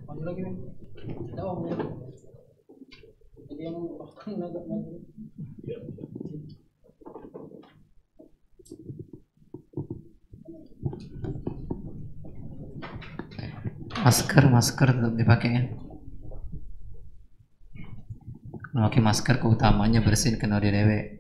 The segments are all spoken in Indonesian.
Maju lagi nih. Jauh. Jadi yang bahkan agak maju. Masker tetap dipakai ya. Memakai masker keutamanya bersihin kena dewe.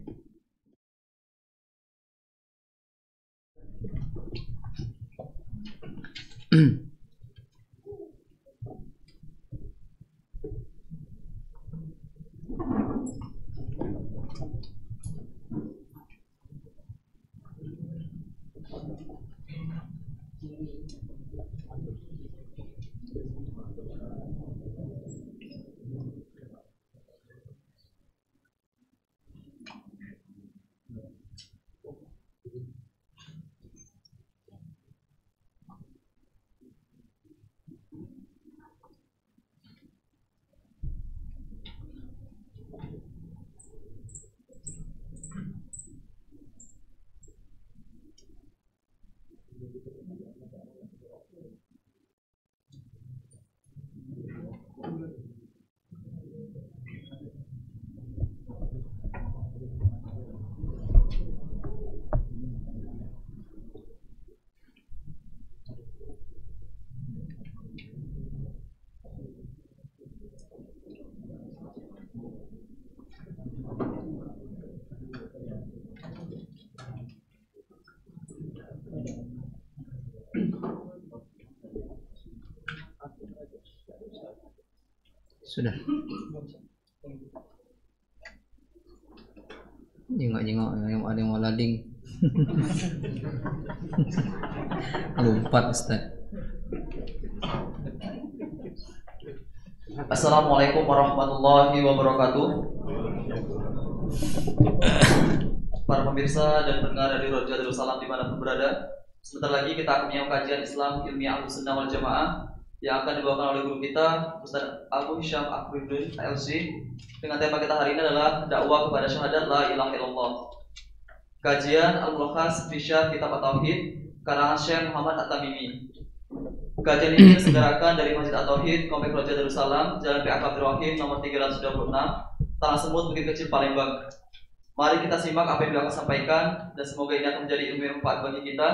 Sudah. Jengok-jengok yang ada yang mau lading. Lompat Ustaz. Assalamualaikum warahmatullahi wabarakatuh. Para pemirsa dan pendengar dari Roja Darussalam dimanapun berada, sebentar lagi kita akan menyimak kajian Islam Ilmiah Ahlus Sunnah wal Jamaah yang akan dibawakan oleh guru kita Ustaz Abu Hisham Akruddin LC. Dengan tema kita hari ini adalah dakwah kepada syahadat la ilaha illallah. Kajian Al-Mulakhas fi Syarh Kitab At-Tauhid karangan Syekh Muhammad At-Tamimi. Kajian ini disegerakan dari Masjid At-Tauhid Komplek Roja Darussalam, Jalan PA Abdurrahim nomor 326, Tanah Semut, Bukit Kecil, Palembang. Mari kita simak apa yang beliau akan sampaikan dan semoga ini akan menjadi ilmu yang bermanfaat bagi kita,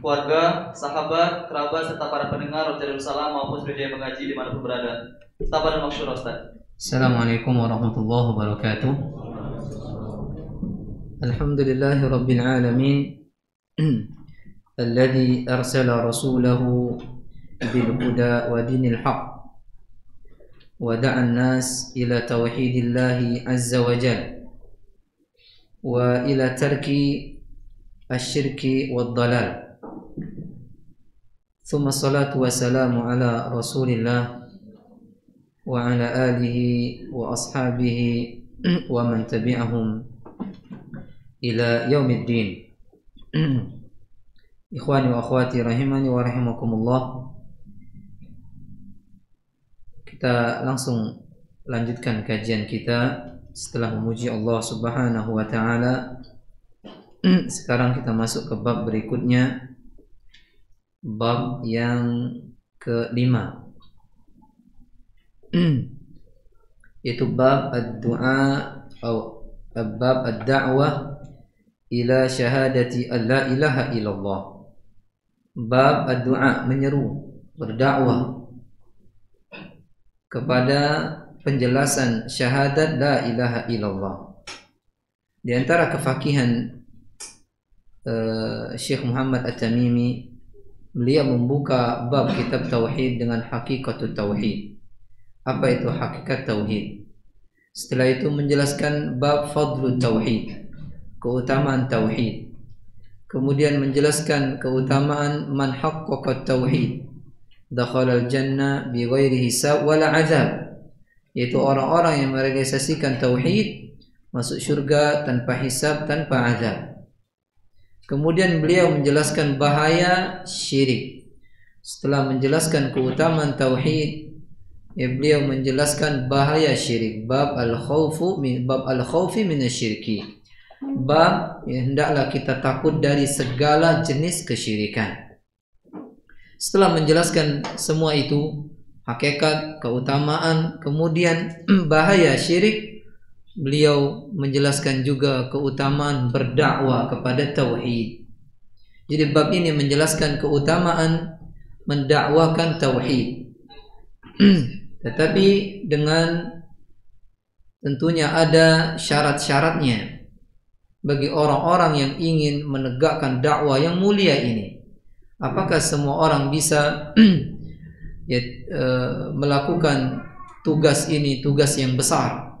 keluarga, sahabat, kerabat, serta para pendengar Roja Darussalam maupun seluruh yang mengaji dimanapun berada. Sabar dan masyur Ustaz. Assalamualaikum warahmatullahi wabarakatuh. Alhamdulillahi rabbil alamin. Alladhi arsala rasulahu bil huda wa dinil haq wa da'a an-nas ila tauhidillahi azza wa jalla wa ila tarki asyirki wad dalal. Thumma salatu wa salamu ala rasulillah wa ala alihi wa ashabihi wa man tabi'ahum ila yaumiddin. Ikhwani wa akhwati rahimani wa rahimakumullah. Kita langsung lanjutkan kajian kita setelah memuji Allah Subhanahu wa taala. Sekarang kita masuk ke bab berikutnya, bab yang kelima, yaitu bab ad-du'a atau bab ad-da'wah ila syahadati an la ilaha illallah. Bab ad-du'a, menyeru, berdakwah kepada penjelasan syahadat la ilaha illallah. Di antara kefakihan Syekh Muhammad At-Tamimi, beliau membuka bab kitab tauhid dengan hakikatut tauhid. Apa itu hakikat tauhid? Setelah itu menjelaskan bab fadlut tauhid, keutamaan tauhid. Kemudian menjelaskan keutamaan man haqqaqa tauhid, dakhala al-jannah bighairi hisab wala azab, yaitu orang-orang yang merealisasikan tauhid masuk surga tanpa hisab, tanpa azab. Kemudian beliau menjelaskan bahaya syirik. Setelah menjelaskan keutamaan tauhid, beliau menjelaskan bahaya syirik. Bab al-khawfi minasyirki. Bab hendaklah kita takut dari segala jenis kesyirikan. Setelah menjelaskan semua itu, hakikat, keutamaan, kemudian bahaya syirik, beliau menjelaskan juga keutamaan berdakwah kepada tauhid. Jadi bab ini menjelaskan keutamaan mendakwakan tauhid. Tetapi dengan tentunya ada syarat-syaratnya bagi orang-orang yang ingin menegakkan dakwah yang mulia ini. Apakah semua orang bisa melakukan tugas ini, tugas yang besar,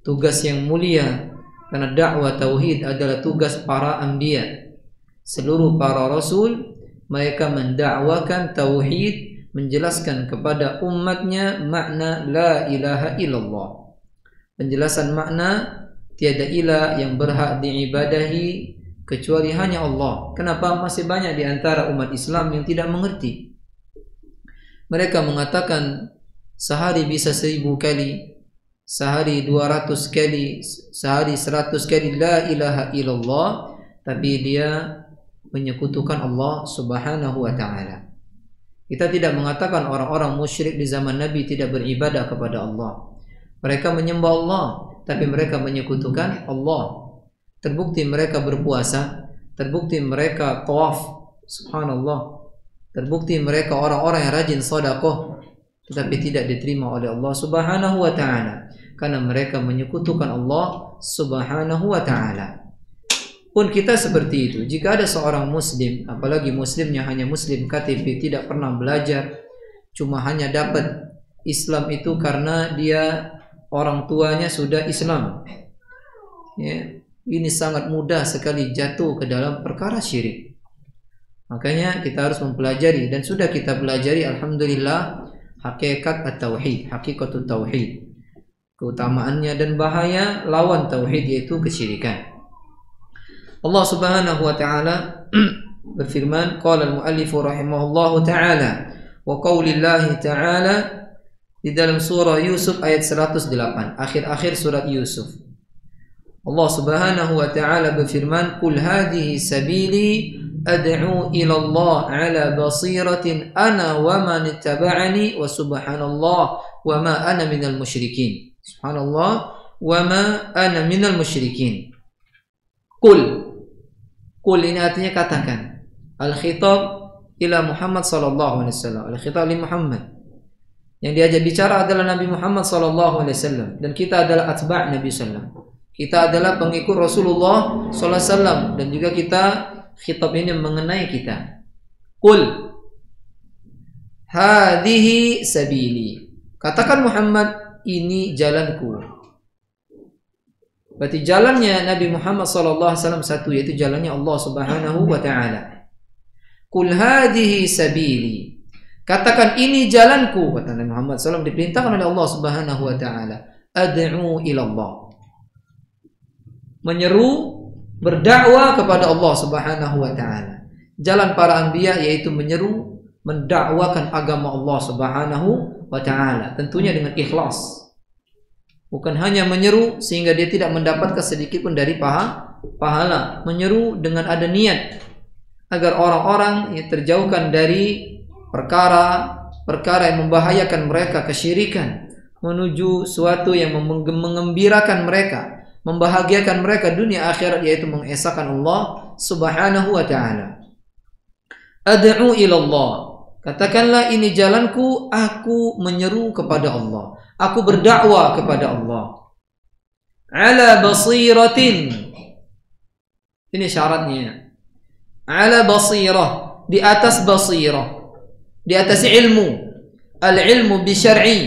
tugas yang mulia? Karena dakwah tauhid adalah tugas para anbiya. Seluruh para rasul mereka mendakwakan tauhid, menjelaskan kepada umatnya makna la ilaha illallah. Penjelasan makna tiada ilah yang berhak diibadahi kecuali hanya Allah. Kenapa masih banyak di antara umat Islam yang tidak mengerti? Mereka mengatakan sehari bisa 1000 kali, sehari 200 kali, sehari 100 kali la ilaha illallah, tapi dia menyekutukan Allah Subhanahu wa ta'ala. Kita tidak mengatakan orang-orang musyrik di zaman Nabi tidak beribadah kepada Allah. Mereka menyembah Allah, tapi mereka menyekutukan Allah. Terbukti mereka berpuasa, terbukti mereka tawaf, subhanallah. Terbukti mereka orang-orang yang rajin sedekah, tetapi tidak diterima oleh Allah Subhanahu wa ta'ala karena mereka menyekutukan Allah Subhanahu wa ta'ala. Pun kita seperti itu. Jika ada seorang muslim, apalagi muslimnya hanya muslim KTP, tidak pernah belajar, cuma hanya dapat Islam itu karena dia orang tuanya sudah Islam, ya, ini sangat mudah sekali jatuh ke dalam perkara syirik. Makanya kita harus mempelajari, dan sudah kita pelajari alhamdulillah hakikat at-tauhid, hakikatut tauhid, keutamaannya dan bahaya lawan tauhid yaitu kesyirikan. Allah Subhanahu wa ta'ala berfirman, qala al-muallif rahimahullahu ta'ala wa qaulillahi ta'ala di dalam surah Yusuf ayat 108, akhir-akhir surat Yusuf. Allah Subhanahu wa ta'ala berfirman, "Qul hadhihi sabili ad'u ila Allah 'ala basiratin ana wa man ittaba'ani wa subhanallah wa ma ana minal musyrikin." Subhanallah, wa ma ana minal musyrikin. Qul ini artinya katakan. Al-khitab ila Muhammad sallallahu alaihi wasallam. Al-khitab li Muhammad. Yang diajak bicara adalah Nabi Muhammad sallallahu alaihi wasallam, dan kita adalah atba' Nabi sallallahu. Kita adalah pengikut Rasulullah sallallahu alaihi wasallam, dan juga kita khitab ini mengenai kita. Qul hadhihi sabili. Katakan Muhammad, ini jalanku. Berarti jalannya Nabi Muhammad sallallahu alaihi wasallam satu, yaitu jalannya Allah Subhanahu wa ta'ala. Qul hadhihi sabili. Katakan ini jalanku, kata Nabi Muhammad SAW, diperintahkan oleh Allah Subhanahu wa ta'ala. Ad'u ila Allah. Menyeru, berdakwah kepada Allah Subhanahu wa ta'ala. Jalan para anbiya yaitu menyeru, mendakwakan agama Allah Subhanahu wa ta'ala. Tentunya dengan ikhlas. Bukan hanya menyeru sehingga dia tidak mendapatkan sedikit pun dari pahala. Menyeru dengan ada niat agar orang-orang terjauhkan dari perkara yang membahayakan mereka, kesyirikan, menuju suatu yang mengembirakan mereka, membahagiakan mereka dunia akhirat, yaitu mengesahkan Allah Subhanahu wa ta'ala. Ad'u ila Allah. Katakanlah ini jalanku, aku menyeru kepada Allah, aku berdakwah kepada Allah. Ala basiratin. Ini syaratnya. Ala basirah, di atas basirah, di atas ilmu. Al-ilmu bi syar'i,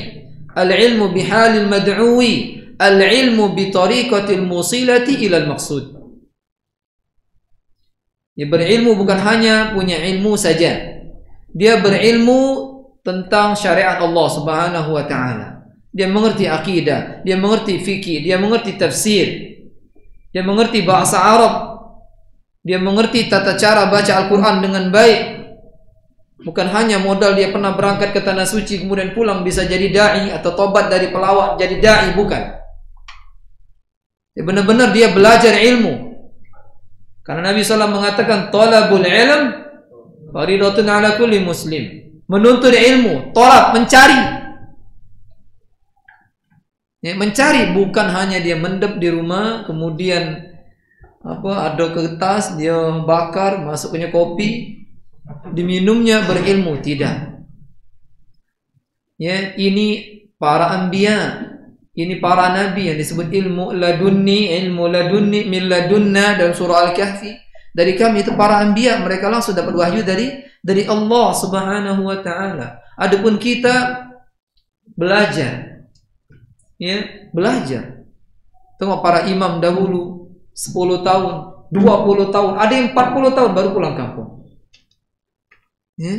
al-ilmu bi halil mad'uwi, al-ilmu bi tariqatil musilati ila al-maqsud. Dia berilmu bukan hanya punya ilmu saja. Dia berilmu tentang syariat Allah Subhanahu wa ta'ala. Dia mengerti akidah, dia mengerti fikih, dia mengerti tafsir, dia mengerti bahasa Arab, dia mengerti tata cara baca Al-Quran dengan baik. Bukan hanya modal dia pernah berangkat ke tanah suci kemudian pulang bisa jadi da'i atau tobat dari pelawak jadi da'i, bukan. Benar-benar dia belajar ilmu. Karena Nabi SAW mengatakan talabul ilm Faridatun ala kulli muslim. Menuntut ilmu, tolak, mencari. Ya, mencari, bukan hanya dia mendep di rumah, kemudian ada kertas dia bakar, masuknya kopi, diminumnya, berilmu. Tidak. Ya, ini para anbiya, ini para nabi yang disebut ilmu ladunni min ladunna dalam surah Al-Kahfi. Dari kami itu para anbiya, mereka langsung dapat wahyu dari Allah Subhanahu wa taala. Adapun kita belajar. Ya, belajar. Tengok para imam dahulu 10 tahun, 20 tahun, ada yang 40 tahun baru pulang kampung. Ya.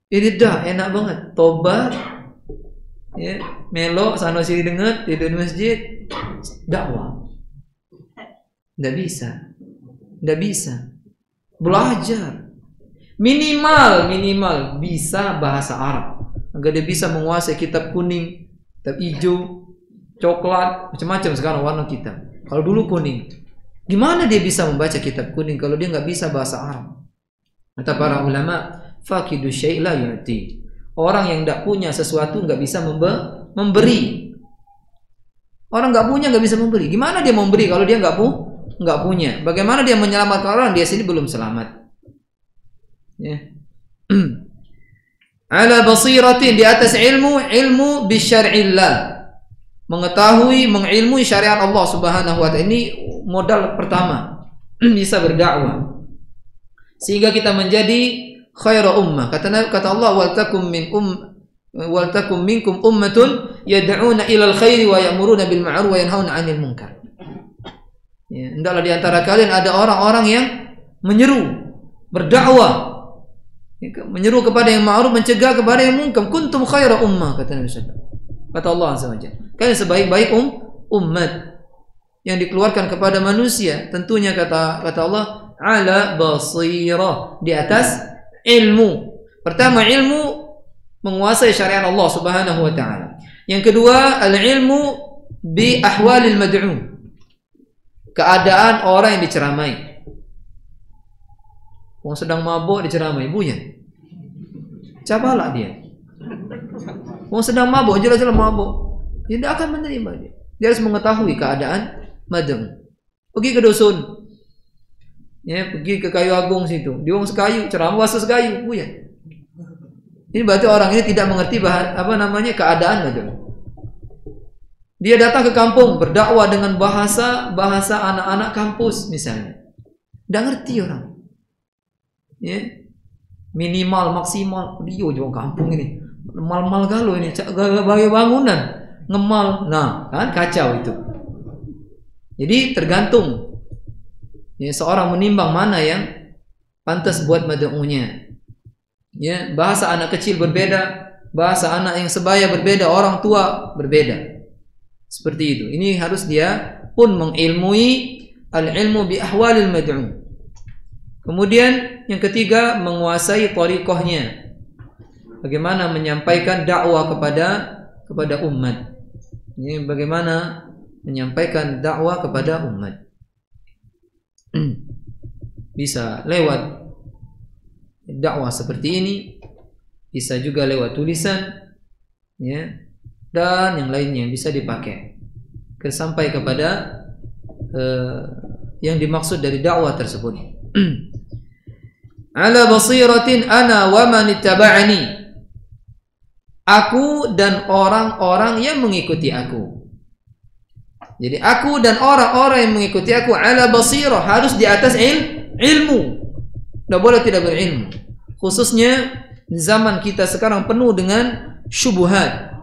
Ini dah enak banget, tobat. Ya, melok sana sini dengar, tidur di masjid, dakwah. Enggak bisa. Belajar. Minimal bisa bahasa Arab. Agar dia bisa menguasai kitab kuning, kitab hijau, coklat, macam-macam sekarang warna kitab. Kalau dulu kuning. Gimana dia bisa membaca kitab kuning kalau dia nggak bisa bahasa Arab? Kata para ulama, faqidu syai' la yu'ti. Orang yang tidak punya sesuatu nggak bisa memberi. Orang nggak punya nggak bisa memberi. Gimana dia memberi kalau dia nggak punya? Bagaimana dia menyelamatkan orang? Dia sini belum selamat. Ya. Ala basiratin, di atas ilmu bisyar'illah. Mengetahui, mengilmui syariat Allah Subhanahu wa taala. Ini modal pertama bisa berdakwah. Sehingga kita menjadi khairu ummah. Kata Allah, wal takum minkum ummatun yad'una ilal khairi wa ya'muruna bil ma'ruf wa yanhauna 'anil munkar. Ya, hendaklah di antara kalian ada orang-orang yang menyeru, berdakwah, menyeru kepada yang ma'ruf, mencegah kepada yang munkar. Kuntum khairu ummah, kata Nabi sallallahu alaihi wasallam. Kata Allah azza wajalla, kalian sebaik-baik umat yang dikeluarkan kepada manusia. Tentunya kata Allah, ala basirah, di atas ilmu. Pertama, ilmu menguasai syariat Allah Subhanahu wa taala. Yang kedua, al-ilmu bi ahwalil mad'u. Keadaan orang yang diceramai. Orang sedang mabuk diceramai, ibunya. Cabalah dia. Orang sedang mabuk, jelas-jelas mabuk. Dia tidak akan menerima dia. Dia harus mengetahui keadaan mad'u. Pergi ke dusun. Ya, pergi ke Kayu Agung situ. Di wong sekayu, ceramah bahasa sekayu, buya. Ini berarti orang ini tidak mengerti keadaan mad'u. Dia datang ke kampung berdakwah dengan bahasa anak-anak kampus misalnya. Tidak ngerti orang. Ya. Minimal, maksimal, dia di kampung ini. Mal-mal galau ini, bagi bangunan, ngemal. Nah, kan kacau itu. Jadi tergantung. Ya, seorang menimbang mana yang pantas buat mad'unya. Ya, bahasa anak kecil berbeda, bahasa anak yang sebaya berbeda, orang tua berbeda. Seperti itu. Ini harus dia pun mengilmui al-ilmu bi ahwalil mad'u. Kemudian yang ketiga, menguasai thariqahnya. Bagaimana menyampaikan dakwah kepada umat. Ini bagaimana menyampaikan dakwah kepada umat. Bisa lewat dakwah seperti ini, bisa juga lewat tulisan, ya, dan yang lainnya bisa dipakai sampai kepada yang dimaksud dari dakwah tersebut. Ala basiratin ana wa man ittaba'ani. Aku dan orang-orang yang mengikuti aku. Jadi aku dan orang-orang yang mengikuti aku ala basirah, harus di atas ilmu. Tidak boleh tidak berilmu. Khususnya di zaman kita sekarang penuh dengan syubhat.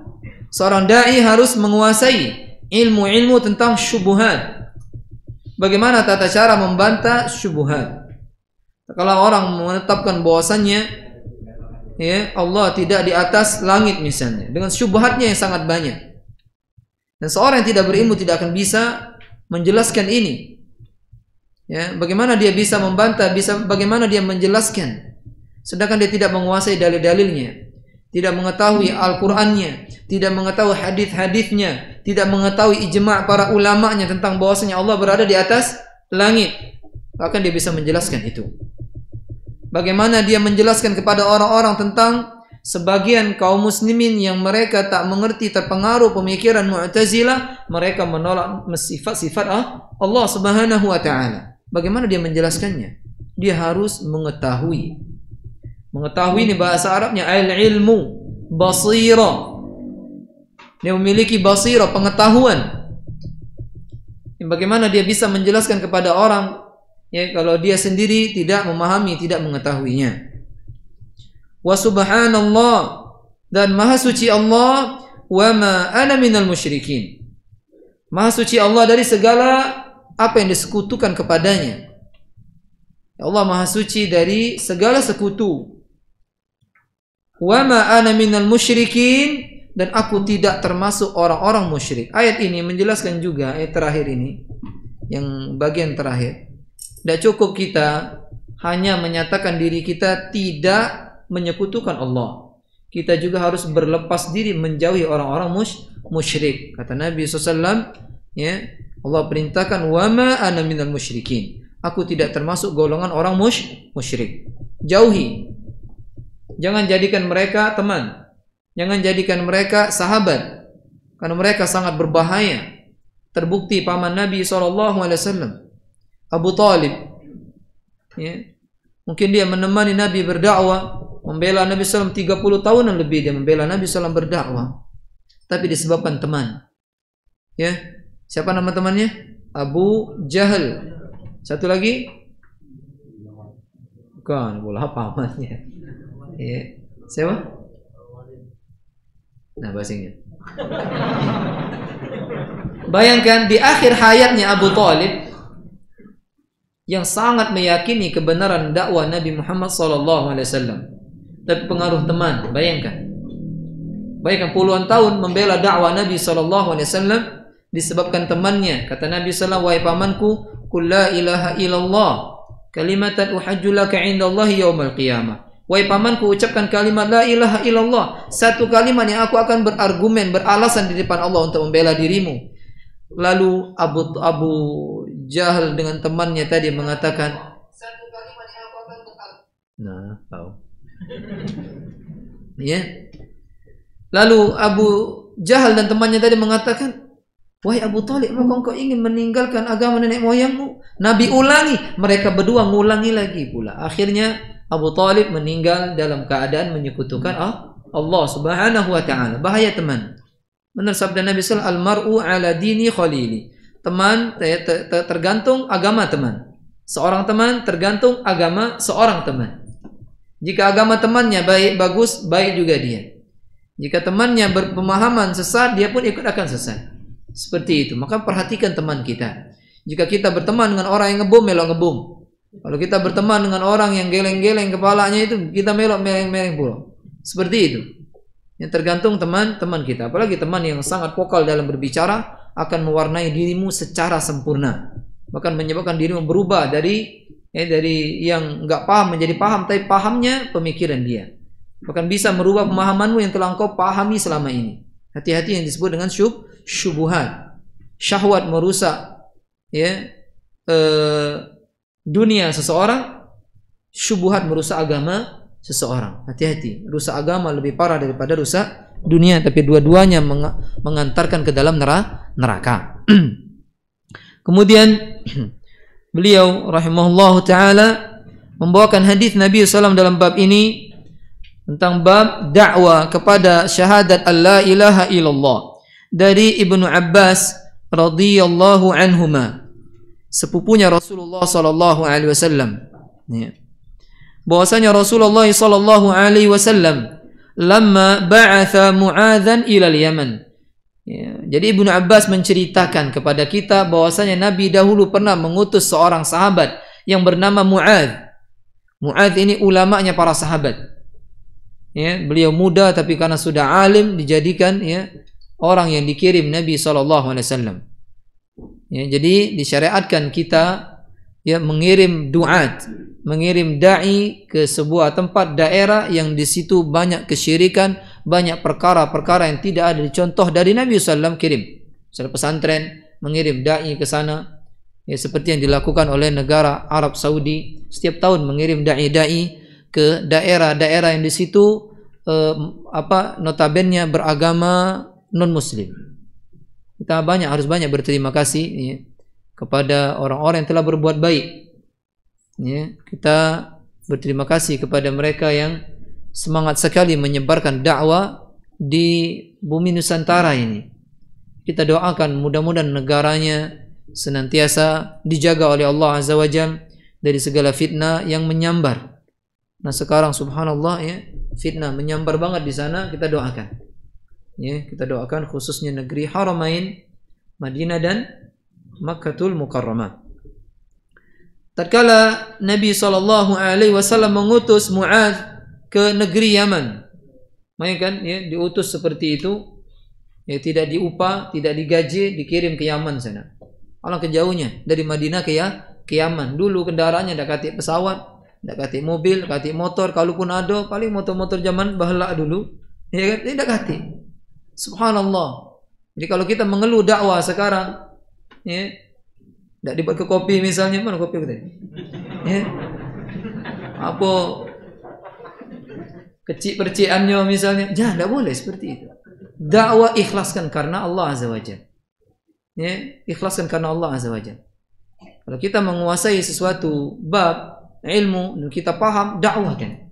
Seorang dai harus menguasai ilmu-ilmu tentang syubhat. Bagaimana tata cara membantah syubhat. Kalau orang menetapkan bahwasannya ya, Allah tidak di atas langit misalnya, dengan syubhatnya yang sangat banyak. Dan seorang yang tidak berilmu tidak akan bisa menjelaskan ini. Ya, bagaimana dia bisa membantah, bagaimana dia menjelaskan, sedangkan dia tidak menguasai dalil-dalilnya, tidak mengetahui Al-Qur'annya, tidak mengetahui hadis-hadisnya, tidak mengetahui ijma' para ulama'nya tentang bahwasanya Allah berada di atas langit. Bahkan dia bisa menjelaskan itu. Bagaimana dia menjelaskan kepada orang-orang tentang sebagian kaum muslimin yang mereka tak mengerti, terpengaruh pemikiran Mu'tazilah, mereka menolak sifat-sifat Allah Subhanahu wa taala. Bagaimana dia menjelaskannya? Dia harus mengetahui. Mengetahui ini bahasa Arabnya al-ilmu, basira. Dia memiliki basira, pengetahuan. Bagaimana dia bisa menjelaskan kepada orang ya kalau dia sendiri tidak memahami, tidak mengetahuinya. Wa subhanallah, dan maha suci Allah, wa ma ana minal musyrikin. Maha suci Allah dari segala apa yang disekutukan kepadanya. Allah maha suci dari segala sekutu. Wa ma ana minal musyrikin, dan aku tidak termasuk orang-orang musyrik. Ayat ini menjelaskan juga, ayat terakhir ini, yang bagian terakhir. Tidak cukup kita hanya menyatakan diri kita tidak menyekutukan Allah. Kita juga harus berlepas diri menjauhi orang-orang musyrik. Kata Nabi SAW, ya, Allah perintahkan, wa ma ana minal musyrikin. Aku tidak termasuk golongan orang musyrik. Jauhi. Jangan jadikan mereka teman. Jangan jadikan mereka sahabat, karena mereka sangat berbahaya. Terbukti paman Nabi SAW, Abu Talib, ya, mungkin dia menemani Nabi berdakwah, membela Nabi SAW 30 tahunan lebih dia membela Nabi SAW berdakwah, tapi disebabkan teman. Ya, siapa nama temannya? Abu Jahal. Satu lagi? Bukan, bola pamannya. Ya, siapa? Nah, bahasanya. Bayangkan di akhir hayatnya Abu Talib yang sangat meyakini kebenaran dakwah Nabi Muhammad SAW, tapi pengaruh teman. Bayangkan puluhan tahun membela dakwah Nabi SAW disebabkan temannya. Kata Nabi SAW, wahai pamanku, qul la ilaha illallah kalimatan uhajju laka indallahi yaumal qiyamah. Wahai pamanku, ucapkan kalimat la ilaha illallah, satu kalimat yang aku akan berargumen, beralasan di depan Allah untuk membela dirimu. Lalu Abu Jahal dengan temannya tadi mengatakan, satu kalimat yang aku akan berargumen. Nah, tahu. Ya. Lalu Abu Jahal dan temannya tadi mengatakan, wahai Abu Talib, apakah engkau ingin meninggalkan agama nenek moyangmu? Nabi ulangi, mereka berdua ngulangi lagi pula. Akhirnya Abu Talib meninggal dalam keadaan menyekutukan Allah Subhanahu wa taala. Bahaya teman. Benar sabda Nabi sallallahu alaihi wasallam, al-mar'u ala dini khalili. Teman tergantung agama teman. Seorang teman tergantung agama seorang teman. Jika agama temannya baik, bagus, baik juga dia. Jika temannya berpemahaman sesat, dia pun ikut akan sesat. Seperti itu. Maka perhatikan teman kita. Jika kita berteman dengan orang yang ngebom, melok ngebom. Kalau kita berteman dengan orang yang geleng-geleng kepalanya, itu kita melok meleng-meleng pula. Seperti itu. Yang tergantung teman-teman kita. Apalagi teman yang sangat vokal dalam berbicara akan mewarnai dirimu secara sempurna. Bahkan menyebabkan dirimu berubah dari yang nggak paham menjadi paham, tapi pahamnya pemikiran dia. Bahkan bisa merubah pemahamanmu yang telah engkau pahami selama ini. Hati-hati yang disebut dengan syubhat. Syahwat merusak dunia seseorang, syubhat merusak agama seseorang. Hati-hati, rusak agama lebih parah daripada rusak dunia, tapi dua-duanya mengantarkan ke dalam neraka. Kemudian beliau rahimahullahu taala membawakan hadis Nabi SAW dalam bab ini tentang bab dakwah kepada syahadat alla ilaha illallah dari Ibnu Abbas radhiyallahu anhuma, sepupunya Rasulullah sallallahu alaihi wasallam, ya, bahwasanya Rasulullah sallallahu alaihi wasallam lamma ba'atha Mu'adzan ila Yaman. Ya, jadi Ibnu Abbas menceritakan kepada kita bahwasanya Nabi dahulu pernah mengutus seorang sahabat yang bernama Mu'adz. Mu'adz ini ulamanya para sahabat. Ya, beliau muda tapi karena sudah alim dijadikan orang yang dikirim Nabi sallallahu alaihi wasallam. Ya, jadi disyariatkan kita mengirim duat, mengirim dai ke sebuah tempat daerah yang di situ banyak kesyirikan, banyak perkara-perkara yang tidak ada dicontoh dari Nabi SAW kirim. Misalnya pesantren mengirim dai ke sana, seperti yang dilakukan oleh negara Arab Saudi, setiap tahun mengirim dai-dai ke daerah-daerah yang di situ notabene beragama non muslim. Kita harus banyak berterima kasih ya, kepada orang-orang yang telah berbuat baik. Ya, kita berterima kasih kepada mereka yang semangat sekali menyebarkan dakwah di bumi Nusantara ini. Kita doakan mudah-mudahan negaranya senantiasa dijaga oleh Allah Azza wa Jalla dari segala fitnah yang menyambar. Nah sekarang subhanallah ya, fitnah menyambar banget di sana, kita doakan. Ya, kita doakan khususnya negeri Haramain, Madinah dan Makkatul Mukarramah. Tatkala Nabi SAW mengutus Mu'adz ke negeri Yaman, makanya kan ya, diutus seperti itu, ya, tidak diupah, tidak digaji, dikirim ke Yaman sana. Alangkah jauhnya dari Madinah ke Yaman. Dulu kendaraannya tidak katik pesawat, tidak katik mobil, katik motor, kalaupun ada paling motor-motor zaman bahala dulu, ya kan, tidak katik. Subhanallah. Jadi kalau kita mengeluh dakwah sekarang, ya, tidak dibuat ke kopi misalnya, mana kopi tadi? Ya. Apa kecil-perciannya misalnya, jangan, tidak boleh seperti itu. Dakwah ikhlaskan karena Allah Azza wa Jalla. Ya, ikhlaskan karena Allah Azza wa Jalla. Kalau kita menguasai sesuatu bab ilmu dan kita paham, dakwahkan.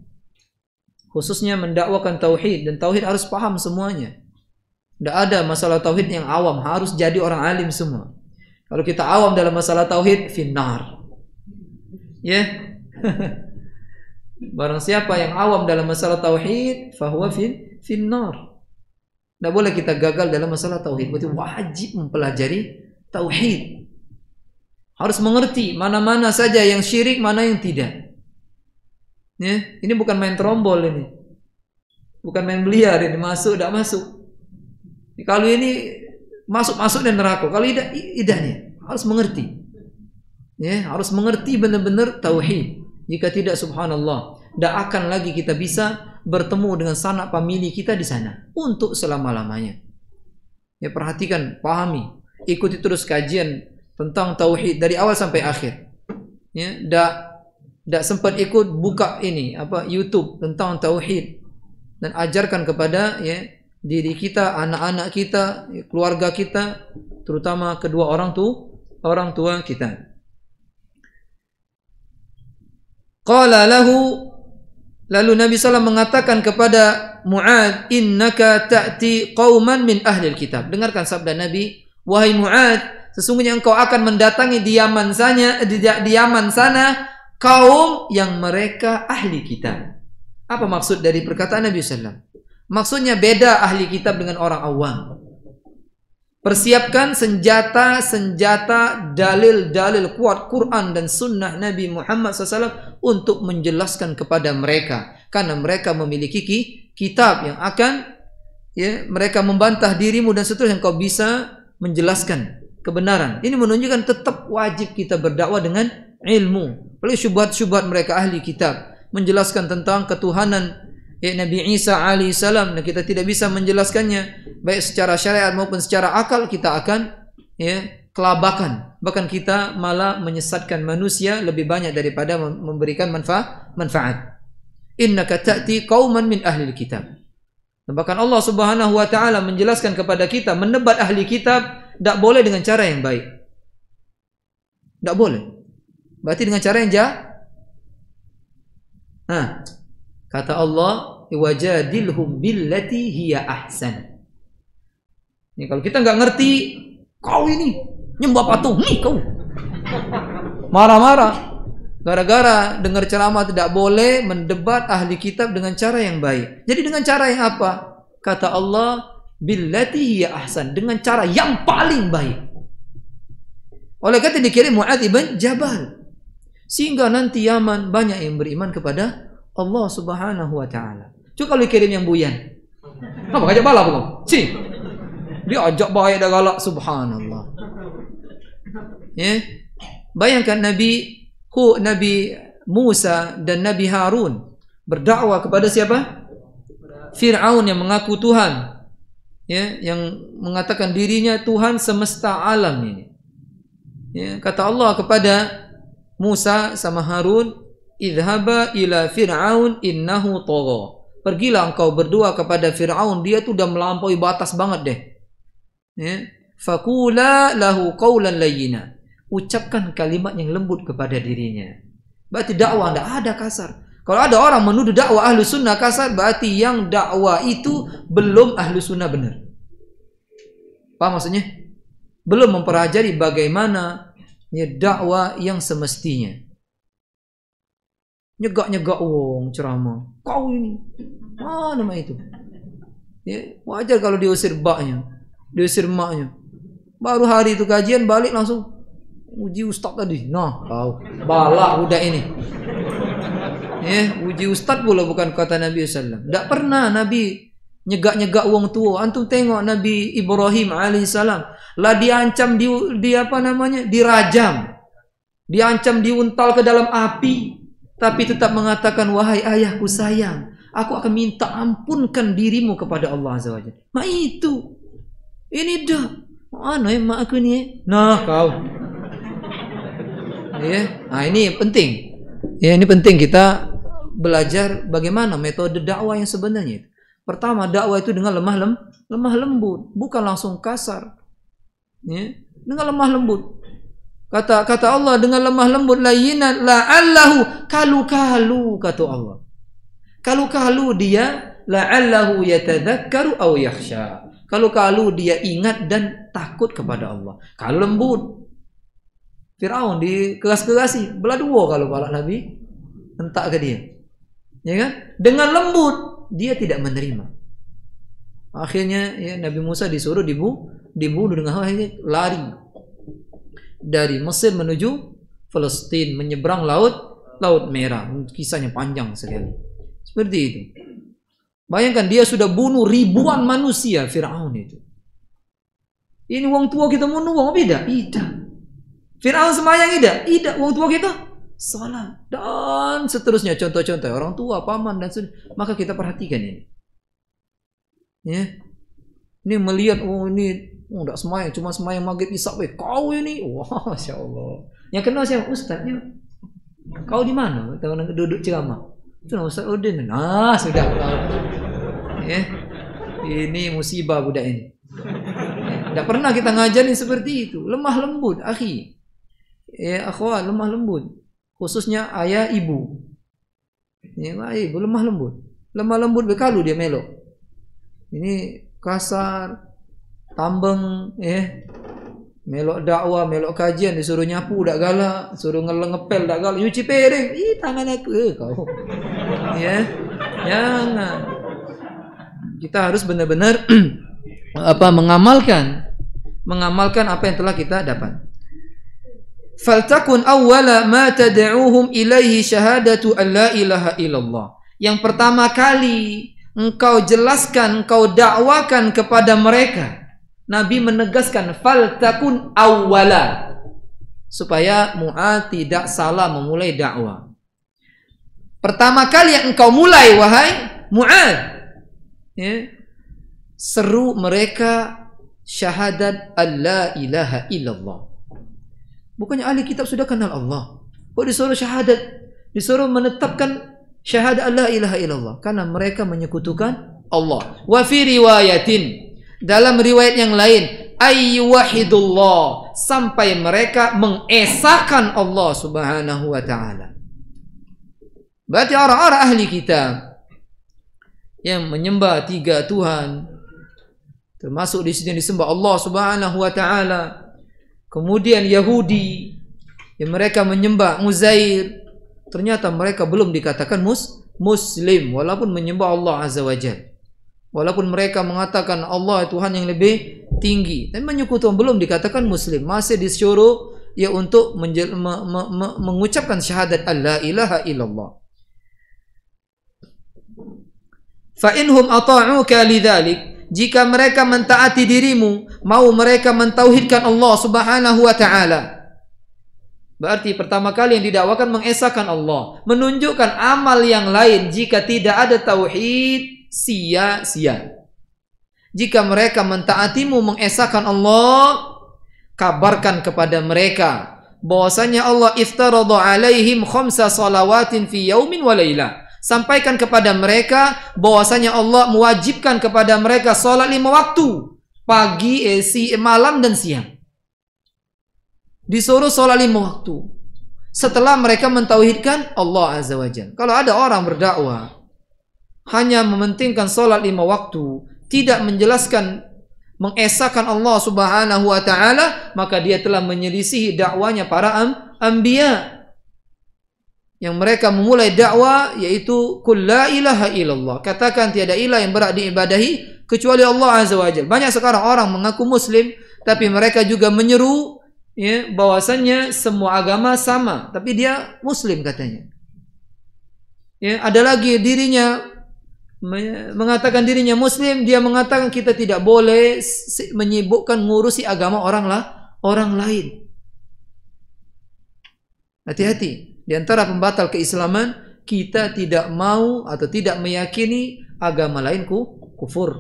Khususnya mendakwakan tauhid, dan tauhid harus paham semuanya. Tidak ada masalah tauhid yang awam, harus jadi orang alim semua. Kalau kita awam dalam masalah tauhid, finnar. Ya. Barang siapa yang awam dalam masalah tauhid, fahuwa finnar. Tidak boleh kita gagal dalam masalah tauhid. Berarti wajib mempelajari tauhid. Harus mengerti mana-mana saja yang syirik, mana yang tidak. Ya, ini bukan main trombol ini. Bukan main biliar ini, masuk tidak masuk. Kalau ini masuk dan neraka, kalau idahnya harus mengerti. Ya, harus mengerti benar-benar tauhid. Jika tidak, subhanallah, tidak akan lagi kita bisa bertemu dengan sanak famili kita di sana untuk selama-lamanya. Ya, perhatikan, pahami, ikuti terus kajian tentang tauhid dari awal sampai akhir. Ya, tidak sempat ikut buka ini YouTube tentang tauhid dan ajarkan kepada ya diri kita, anak-anak kita, keluarga kita, terutama kedua orang tua kita. Qala lahu, lalu Nabi SAW mengatakan kepada Mu'adz, innaka ta'ti qauman min ahli kitab. Dengarkan sabda Nabi, wahai Mu'adz, sesungguhnya engkau akan mendatangi di Yaman sana kaum yang mereka ahli kitab. Apa maksud dari perkataan Nabi SAW? Maksudnya beda ahli kitab dengan orang awam. Persiapkan senjata, dalil-dalil kuat Quran dan sunnah Nabi Muhammad SAW untuk menjelaskan kepada mereka. Karena mereka memiliki kitab yang akan ya, mereka membantah dirimu dan seterusnya, engkau bisa menjelaskan kebenaran. Ini menunjukkan tetap wajib kita berdakwah dengan ilmu. Oleh syubhat-syubhat mereka ahli kitab menjelaskan tentang ketuhanan ya, Nabi Isa alaihissalam, dan kita tidak bisa menjelaskannya baik secara syariat maupun secara akal, kita akan ya, kelabakan. Bahkan kita malah menyesatkan manusia lebih banyak daripada memberikan manfaat. Innaka ta'ti qauman min ahli kitab. Bahkan Allah Subhanahu wa taala menjelaskan kepada kita, menebat ahli kitab tidak boleh dengan cara yang baik. Tidak boleh. Berarti dengan cara yang jahat. Kata Allah, wajadilhum billati hiya ahsan. Ini kalau kita nggak ngerti, kau ini nyembah patung, nih kau marah-marah gara-gara dengar ceramah. Tidak boleh mendebat ahli kitab dengan cara yang baik. Jadi dengan cara yang apa? Kata Allah, billati hiya ahsan, dengan cara yang paling baik. Oleh kata dikirim Mu'adz ibn Jabal, sehingga nanti Yaman banyak yang beriman kepada Allah Subhanahu wa taala. Coba kalau dikirim yang buyan, apa ngajak bala belum? Dia ajak baik dah galak, subhanallah. Ya. Bayangkan Nabi Musa dan Nabi Harun berdakwah kepada siapa? Fir'aun yang mengaku Tuhan. Ya, yang mengatakan dirinya Tuhan semesta alam ini. Ya, kata Allah kepada Musa sama Harun, idhaba ila Fir'aun innahu tagha. Pergilah engkau berdua kepada Fir'aun, dia tuh udah melampaui batas banget deh. Ya. Faqula lahu qawlan layyina. Ucapkan kalimat yang lembut kepada dirinya. Berarti dakwah tidak ada kasar. Kalau ada orang menuduh dakwah ahlu sunnah kasar, berarti yang dakwah itu belum ahlu sunnah benar. Paham maksudnya? Belum mempelajari bagaimana ya dakwah yang semestinya. Nyegak-nyegak wong ceramah. Kau ini. Mana nama itu? Ya, wajar kalau diusir baknya, diusir maknya. Baru hari itu kajian balik langsung uji ustaz tadi. Nah, kau balak budak ini. Uji ustaz pula bukan kata Nabi SAW. Tidak pernah Nabi nyegak-nyegak wong tua. Antum tengok Nabi Ibrahim alaihissalam lah diancam di apa namanya? Dirajam. Diancam diuntal ke dalam api, tapi tetap mengatakan, wahai ayahku sayang, aku akan minta ampunkan dirimu kepada Allah Azza wa Jalla. Mak itu. Ini dah. Mana mak aku ni? Nah, kau. Ya, nah ini penting. Ya, ini penting kita belajar bagaimana metode dakwah yang sebenarnya. Pertama, dakwah itu dengan lemah lembut, bukan langsung kasar. Ya, dengan lemah lembut. Kata Allah dengan lemah lembut, layyinan la'allahu kalu kata Allah. Kalu dia la'allahu yatadzakkaru aw yakhsha. Kalu dia ingat dan takut kepada Allah. Kalau lembut. Fir'aun dikeras-kerasi, belah dua kalau palak Nabi hentak ke dia. Ya kan? Dengan lembut dia tidak menerima. Akhirnya ya, Nabi Musa disuruh dibunuh dengan lari dari Mesir menuju Palestina, menyeberang Laut Merah. Kisahnya panjang sekali. Seperti itu. Bayangkan dia sudah bunuh ribuan manusia, Fir'aun itu. Ini wong tua kita bunuh wong beda? Tidak. Fir'aun semayang tidak. Wong tua kita salat dan seterusnya, contoh-contoh orang tua, paman dan maka kita perhatikan ini. Ya. Ini melihat ini enggak semayang, cuma semayang maghrib isya we. Kau ini, wah, masyaallah. Yang kenal siapa? Ustaznya. Kau di mana? Tahu duduk ceramah. Itu Ustaz Udin. Nah, sudah. Ya. Ini musibah budak ini. Tidak pernah kita ngajarin seperti itu. Lemah lembut, akhi. Ya, akhwat, lemah lembut. Khususnya ayah ibu. Ya, ibu lemah lembut. Lemah lembut bekalu dia melok. Ini kasar, tambeng, melok dakwah, melok kajian, disuruh nyapu dak galak, suruh ngepel dak galak, nyuci piring, tangan aku, kau. Ya, jangan. Kita harus benar-benar mengamalkan apa yang telah kita dapat. Faltakun awwala ma tad'uuhum ilaihi syahadatu an la ilaha illallah. Yang pertama kali engkau jelaskan, engkau dakwakan kepada mereka. Nabi menegaskan faltakun awwala supaya Mu'adz tidak salah memulai dakwah. Pertama kali yang engkau mulai wahai Mu'adz, ya, seru mereka syahadat an la ilaha illallah. Bukannya ahli kitab sudah kenal Allah. Kok disuruh syahadat? Disuruh menetapkan syahadat la ilaha illallah karena mereka menyekutukan Allah. Wa fi riwayatin, dalam riwayat yang lain, ayyuhidullah, sampai mereka mengesahkan Allah Subhanahu wa taala. Berarti orang-orang ahli kitab yang menyembah tiga Tuhan, termasuk di sini disembah Allah Subhanahu wa taala. Kemudian Yahudi yang mereka menyembah Uzair, ternyata mereka belum dikatakan muslim walaupun menyembah Allah Azza wa Jalla. Walaupun mereka mengatakan Allah Tuhan yang lebih tinggi, dan menyekutukan, belum dikatakan muslim, masih disuruh ya untuk mengucapkan syahadat la ilaha illallah. Fa inhum ata'uka lidzalik, jika mereka mentaati dirimu, mau mereka mentauhidkan Allah Subhanahu wa taala. Berarti pertama kali yang didakwakan mengesahkan Allah, menunjukkan amal yang lain jika tidak ada tauhid sia-sia. Jika mereka mentaatimu mengesahkan Allah, kabarkan kepada mereka bahwasanya Allah iftarada alaihim khamsa salawatin fi yaumin wa lailah. Sampaikan kepada mereka bahwasanya Allah mewajibkan kepada mereka salat 5 waktu, pagi, malam dan siang. Disuruh salat 5 waktu. Setelah mereka mentauhidkan Allah Azza wa Jalla. Kalau ada orang berdakwah hanya mementingkan salat 5 waktu, tidak menjelaskan, mengesahkan Allah Subhanahu wa taala, maka dia telah menyelisihi dakwanya para anbiya. Yang mereka memulai dakwah yaitu qul la ilaha illallah. Katakan tiada ilah yang berhak diibadahi kecuali Allah Azza wa Jalla. Banyak sekarang orang mengaku muslim tapi mereka juga menyeru ya bahwasannya semua agama sama, tapi dia muslim katanya. Ya, ada lagi dirinya mengatakan dirinya muslim, dia mengatakan kita tidak boleh menyibukkan ngurusi agama orang lain. Hati-hati. Di antara pembatal keislaman, kita tidak mau atau tidak meyakini agama lain kufur.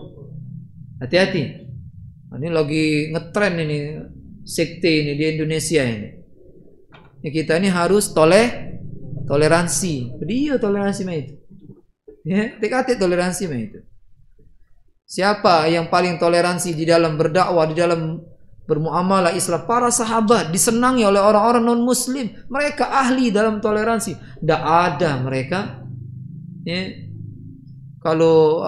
Hati-hati. Ini lagi ngetren ini sekte ini di Indonesia ini. Ya, kita ini harus toleransi. Dia toleransi mah itu. Ya, TKT toleransi mah itu. Siapa yang paling toleransi di dalam berdakwah, di dalam bermuamalah Islam? Para sahabat disenangi oleh orang-orang non-muslim. Mereka ahli dalam toleransi. Tidak ada mereka ya, kalau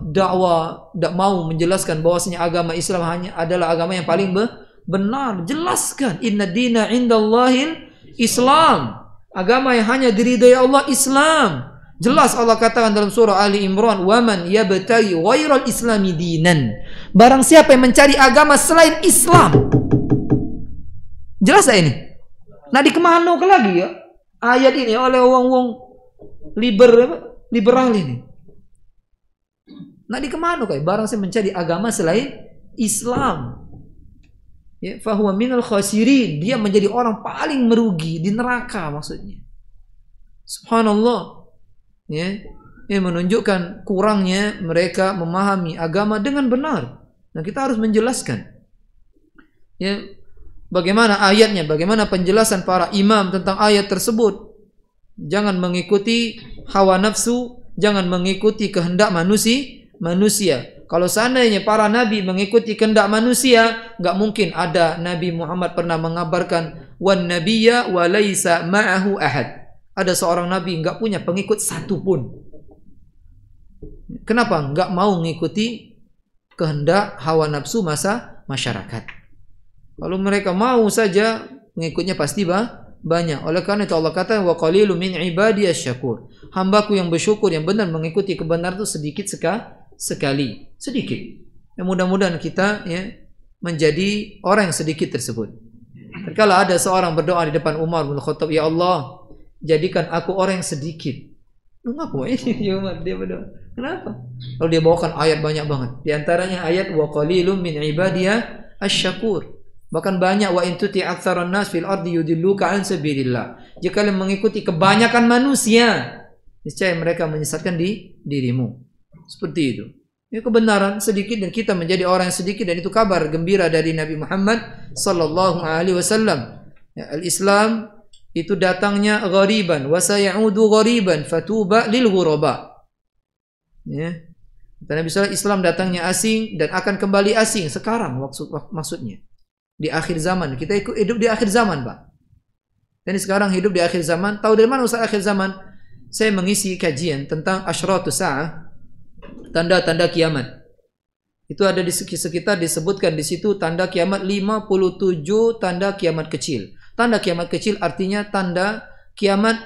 dakwah tidak mau menjelaskan bahwasanya agama Islam hanya adalah agama yang paling benar. Jelaskan, inna dina indallahil Islam. Agama yang hanya diridhai Allah Islam. Jelas Allah katakan dalam surah Ali Imran, "Waman yabtaghi ghairal islami dinan." Barang siapa yang mencari agama selain Islam. Jelas tak ini? Nah, di kemana ke lagi ya? Ayat ini oleh wong-wong liberal ini. Nah, di kemana kayak barang siapa mencari agama selain Islam. Ya, fahuwa minal khasirin, dia menjadi orang paling merugi di neraka maksudnya. Subhanallah. Ya, ini menunjukkan kurangnya mereka memahami agama dengan benar. Nah, kita harus menjelaskan ya, bagaimana ayatnya, bagaimana penjelasan para imam tentang ayat tersebut. Jangan mengikuti hawa nafsu, jangan mengikuti kehendak manusia. Kalau seandainya para nabi mengikuti kehendak manusia, nggak mungkin ada Nabi Muhammad pernah mengabarkan wan nabiyya wa laisa ma'ahu ahad. Ada seorang nabi nggak punya pengikut satu pun. Kenapa? Nggak mau mengikuti kehendak hawa nafsu masyarakat. Kalau mereka mau saja, pengikutnya pasti banyak. Oleh karena itu Allah kata wa qalilun min ibadiyasy syakur. Hambaku yang bersyukur yang benar mengikuti kebenaran itu sedikit sekali. Sedikit. Ya, mudah-mudahan kita ya menjadi orang yang sedikit tersebut. Tatkala ada seorang berdoa di depan Umar bin Khattab, ya Allah, jadikan aku orang yang sedikit. Mengapa ini Umar dia berdoa? Kenapa? Lalu dia bawakan ayat banyak banget. Di antaranya ayat wa qalilum min ibadiyah asy-syakur. Bahkan banyak wa in tuti aktsaran nas fil ardi yudilluka an sabilillah. Jika kalian mengikuti kebanyakan manusia, niscaya mereka menyesatkan dirimu. Seperti itu. Ini kebenaran sedikit dan kita menjadi orang yang sedikit, dan itu kabar gembira dari Nabi Muhammad sallallahu alaihi wasallam. Ya, al-Islam itu datangnya ghariban wa sayaudu ghariban fatuba lil ghuraba. Ya. Nabi sallallahu Islam datangnya asing dan akan kembali asing sekarang maksudnya. Di akhir zaman. Kita hidup di akhir zaman, Pak. Dan sekarang hidup di akhir zaman. Tahu dari mana Ustaz akhir zaman? Saya mengisi kajian tentang asyratus sa'ah, tanda-tanda kiamat. Itu ada di sekitar disebutkan di situ tanda kiamat 57 tanda kiamat kecil. Tanda kiamat kecil artinya tanda kiamat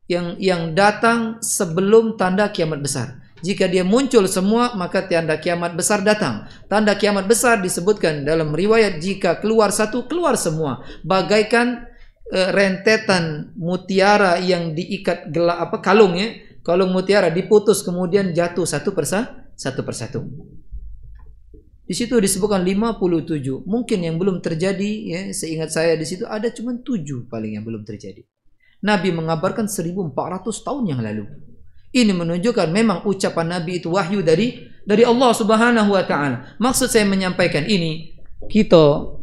yang datang sebelum tanda kiamat besar. Jika dia muncul semua, maka tanda kiamat besar datang. Tanda kiamat besar disebutkan dalam riwayat jika keluar satu, keluar semua. Bagaikan rentetan mutiara yang diikat kalung ya. Kalung mutiara diputus kemudian jatuh satu persatu. Di situ disebutkan 57. Mungkin yang belum terjadi ya, seingat saya di situ ada cuma 7 paling yang belum terjadi. Nabi mengabarkan 1400 tahun yang lalu. Ini menunjukkan memang ucapan Nabi itu wahyu dari Allah Subhanahu wa taala. Maksud saya menyampaikan ini, kita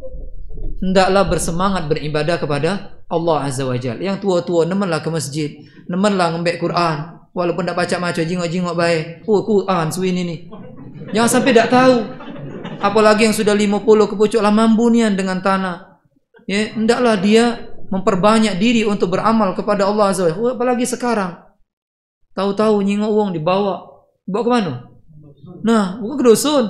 hendaklah bersemangat beribadah Allah Azza wa Jalla. Yang tua-tua nemenlah ke masjid, nemenlah ngembek Quran, walaupun tak baca maco jingok-jingok baik. Oh, Quran suwini ni. Jangan sampai tak tahu. Apalagi yang sudah 50 kepucuklah mambunian dengan tanah. Ya, hendaklah dia memperbanyak diri untuk beramal kepada Allah Azza wa Jalla. Apalagi sekarang. Tahu-tahu nyingok uang dibawa. Bawa ke mana? Nah, bukan ke dusun.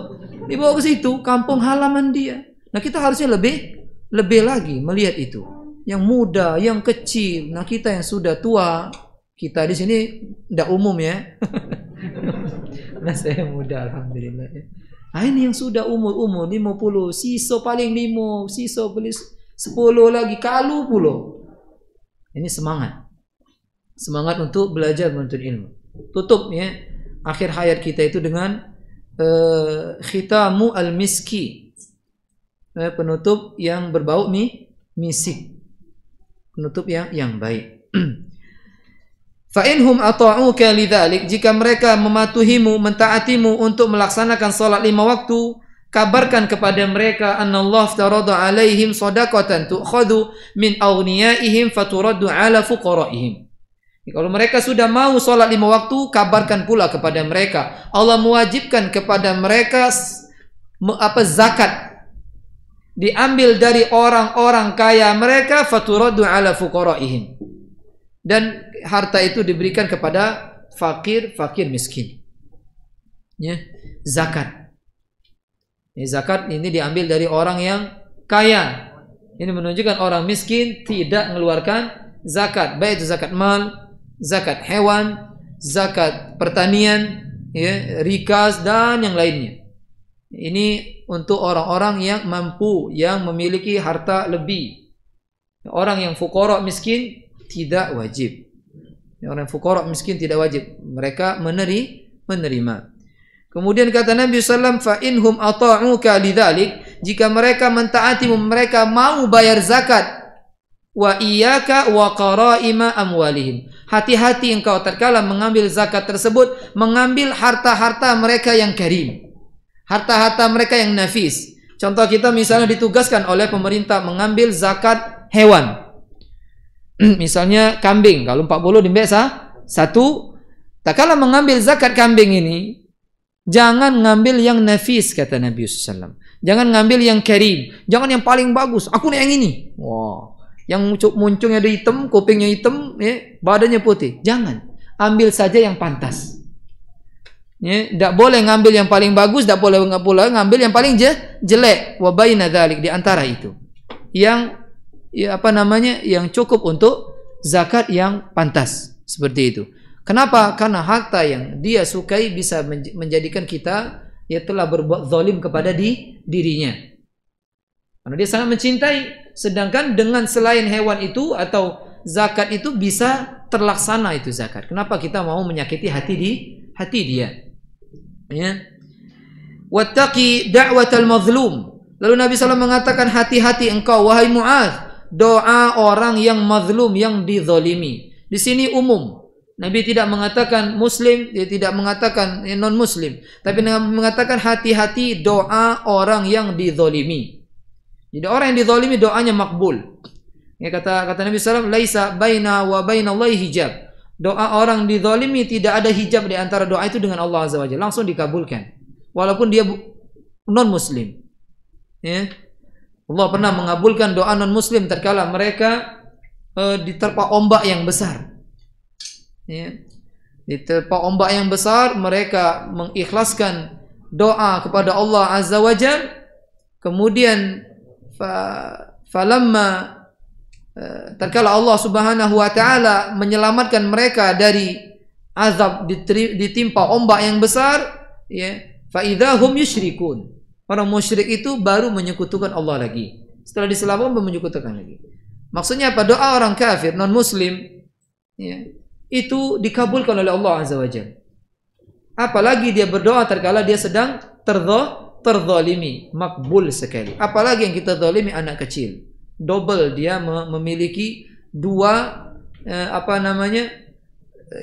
Dibawa ke situ, kampung halaman dia. Nah, kita harusnya lebih lagi melihat itu. Yang muda, yang kecil. Nah, kita yang sudah tua, kita di sini tidak umum ya. Nah, saya muda alhamdulillah. Nah, ini yang sudah umur 50, siso paling 5, siso beli 10 lagi kalu pulo. Ini semangat. Semangat untuk belajar menuntut ilmu. Tutup ya akhir hayat kita itu dengan khitamu al-miski. Penutup yang berbau misik. Penutup yang baik. Fa inhum ata'uka lidzalik, jika mereka mematuhimu, mentaatimu untuk melaksanakan salat 5 waktu, kabarkan kepada mereka annallahu aftarada alaihim shadaqatan tu'khadhu min aghniyaihim faturaddu ala fuqaraihim. Kalau mereka sudah mau salat 5 waktu, kabarkan pula kepada mereka Allah mewajibkan kepada mereka zakat, diambil dari orang-orang kaya mereka, faturaddu ala fuqaraihim, dan harta itu diberikan kepada fakir miskin. Ya, zakat. Zakat ini diambil dari orang yang kaya. Ini menunjukkan orang miskin tidak mengeluarkan zakat, baik itu zakat mal, zakat hewan, zakat pertanian, ya, rikas dan yang lainnya. Ini untuk orang-orang yang mampu, yang memiliki harta lebih. Orang yang fuqara miskin tidak wajib. Orang fuqara miskin tidak wajib. Mereka menerima. Kemudian kata Nabi sallallahu alaihi wasallam, fa inhum ata'uka lidzalik, jika mereka mentaatimu, mereka mau bayar zakat, wa iyyaka wa qaraima amwalihim. Hati-hati engkau tatkala mengambil zakat tersebut, mengambil harta-harta mereka yang karim. Harta-harta mereka yang nafis. Contoh, kita misalnya ditugaskan oleh pemerintah mengambil zakat hewan. Misalnya kambing, kalau 40 dimbek satu. Tak kala mengambil zakat kambing ini, jangan ngambil yang nafis, kata Nabi SAW. Jangan ngambil yang karim, jangan yang paling bagus. Aku nih yang ini. Wah, yang muncungnya ada hitam, kupingnya hitam, ya, badannya putih. Jangan, ambil saja yang pantas. Ya, tidak boleh ngambil yang paling bagus, tidak boleh ngambil yang paling jelek. Wa baina dzalik, di antara itu. Yang yang cukup untuk zakat yang pantas, seperti itu. Kenapa? Karena harta yang dia sukai bisa menjadikan kita telah berbuat zalim kepada dirinya. Karena dia sangat mencintai, sedangkan dengan selain hewan itu atau zakat itu bisa terlaksana itu zakat. Kenapa kita mau menyakiti hati dia? Ya. Wattaqi da'watal mazlum. Lalu Nabi SAW mengatakan, hati-hati engkau wahai Mu'adz, doa orang yang mazlum, yang dizalimi. Di sini umum. Nabi tidak mengatakan muslim, dia tidak mengatakan non muslim, tapi mengatakan hati-hati doa orang yang dizalimi. Jadi orang yang dizalimi doanya makbul. Ya, kata Nabi SAW, laisa baina wa bainallahi hijab. Doa orang dizalimi tidak ada hijab di antara doa itu dengan Allah Azza wa Jalla, langsung dikabulkan. Walaupun dia non muslim. Ya. Allah pernah mengabulkan doa non-muslim tatkala mereka diterpa ombak yang besar. Ya. Diterpa ombak yang besar, mereka mengikhlaskan doa kepada Allah Azza wa Jalla. Kemudian falamma tatkala Allah Subhanahu wa taala menyelamatkan mereka dari azab ditimpa ombak yang besar, ya, fa idzahum yusyrikun. Orang musyrik itu baru menyekutukan Allah lagi. Setelah diselamatkan baru menyekutukan lagi. Maksudnya apa? Doa orang kafir, non muslim, ya, itu dikabulkan oleh Allah Azza wa Jalla. Apalagi dia berdoa tatkala dia sedang terzalimi, makbul sekali. Apalagi yang kita zalimi anak kecil. Double dia memiliki dua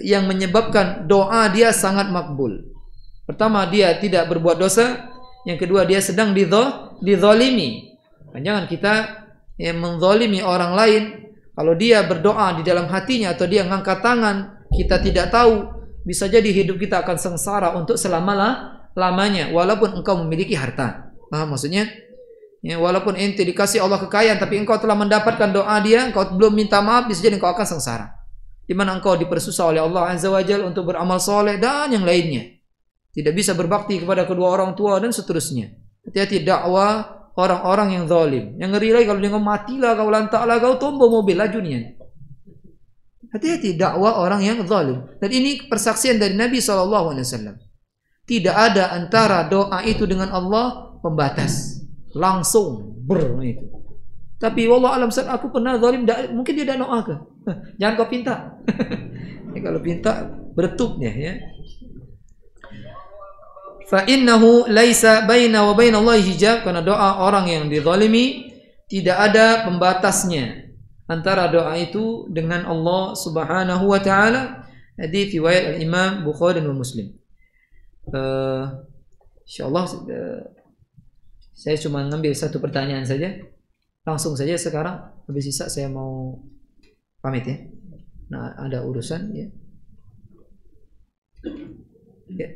yang menyebabkan doa dia sangat makbul. Pertama, dia tidak berbuat dosa. Yang kedua, dia sedang dizalimi. Jangan kita menzalimi orang lain Kalau dia berdoa di dalam hatinya atau dia ngangkat tangan, kita tidak tahu, bisa jadi hidup kita akan sengsara untuk selama-lamanya walaupun engkau memiliki harta. Paham maksudnya? Ya, walaupun ente dikasih Allah kekayaan tapi engkau telah mendapatkan doa dia, engkau belum minta maaf, bisa jadi engkau akan sengsara. Di mana engkau dipersusah oleh Allah Azza wa Jalla untuk beramal soleh dan yang lainnya. Tidak bisa berbakti kepada kedua orang tua dan seterusnya. Hati-hati dakwah orang-orang yang zalim. Yang ngeri lagi kalau dia ngomong matilah kau, lantaklah kau, tombo mobil laju nih. Hati-hati dakwah orang yang zalim. Dan ini persaksian dari Nabi SAW. Tidak ada antara doa itu dengan Allah pembatas. Langsung itu. Tapi wallah alam saat aku pernah zalim, mungkin dia tidak doakan. Jangan kau pinta. Kalau pinta bertubnya ya. Fa innahu laisa baina wa baina Allah hijab, karena doa orang yang dizalimi tidak ada pembatasnya antara doa itu dengan Allah Subhanahu wa taala. Hadits riwayat al-Imam Bukhari dan Muslim. Insyaallah saya cuma ngambil satu pertanyaan saja. Langsung saja sekarang, habis sisa saya mau pamit ya. Nah, ada urusan ya. Ya.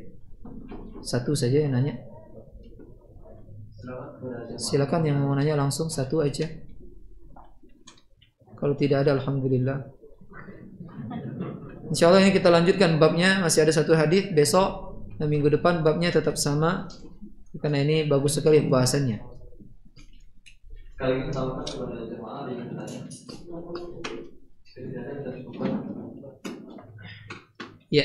Satu saja yang nanya. Silakan yang mau nanya langsung satu aja. Kalau tidak ada alhamdulillah. Insyaallah ini kita lanjutkan babnya, masih ada satu hadis besok dan minggu depan babnya tetap sama karena ini bagus sekali pembahasannya. Kali ini tawarkan kepada jemaah yang bertanya. Ya.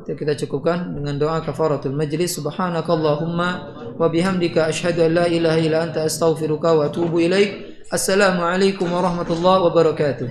Kita cukupkan dengan doa kafaratul majlis. Subhanakallahumma wa bihamdika asyhadu an la ilaha illa anta astaghfiruka wa atubu ilaik. Assalamualaikum warahmatullahi wabarakatuh.